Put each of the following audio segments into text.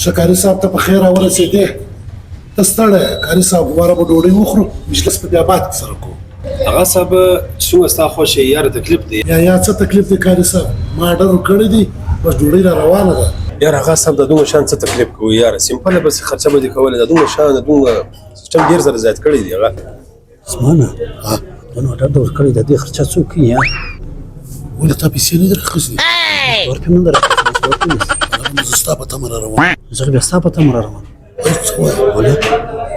شکاري صاحب ته په خیر ورسېدې ته ستړی کاري صاحب واره به ډوډۍ وخورو مجلس په بیا باد سره کوو هغه صاحب څومره ستا خوښ یې یاره تکلیف دی یا څه تکلیف دی کاري صاحب ما ډر کړی دی بس ډوډۍ را روانه ده یاره هغه صاحب د دومره شان څه تکلیف کوي یاره سمپله بس خرچه به دې کوله د دومره شان د دومره سیسټم ډېر زر زیات کړی دی هغه اسمانه دونه ډر د ورکړی د دې خرچه څوک کوي یار ولې تا پیسې نه دي راخیستې ورکړې نه ده راخیستې زه ستا په تمه را روان زه بیا ستا په تمه را روان څه وایې ولې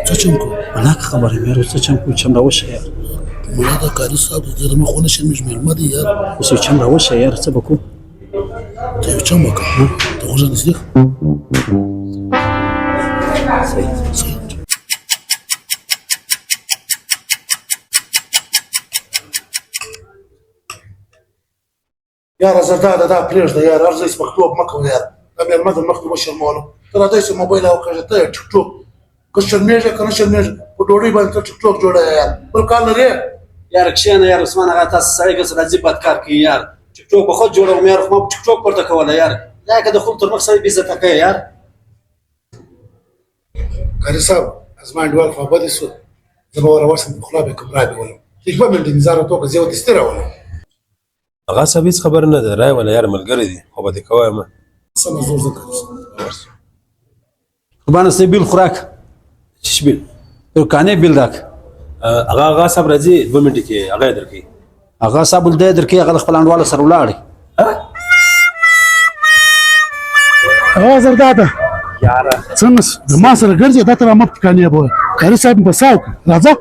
څه چمکو ولاکه خبره مې یار اوس څه چم کوو چم راوشه یار ملا دا کاري صاحب د مخ ونه شرمېږي مېلمه دی یار اوس یو چم راوشه یار څه به کوو ته یو چم وکړه ته غوږه نږدې صحیح یاره زرداده دا پرېږده یار هر ځای سپکتوب مه کوه یار دا مېلمه د مخکې وشرمولو ته راځئ چې موبایل وکړه ته یې ټیک ټوک که شرمېږې که نه شرمېږې په ډوډۍ باندې ته ټیک ټوک جوړوې یار بل کار لرې یار کښېنه یار عثمان هغه تاسو سړی که څه راځي بد کار کوي یار ټیک ټوک به خود جوړوم یار خو ما ټیک ټوک پورته کوله یار یا که د خپل تر مخ سړی بېعزته کوي یار کاري صاحب زما انډیوال خوا بدې شو زه به ورسم خلا به کوم رابې ولم یک به مې انتظار وکړه زه ورته ستړی ولم هغه صاحب هېڅ خبره نه ده رای ولا یاره ملګری دی خو به دې کوی سمه زور زه کاري قربانه ستا بیل خو راکړه چش بیل دکانې بیل راکړه هغه صاحب راځي 2 منټې کې هغه یې درکوي هغه صاحب ولدی درکوي هغه د خپل انډواله سره ولاړی هغه زرداده څنګه د ما سره ګرځې دا ته رامه پټکانې به کاري صاحب په ساو راځه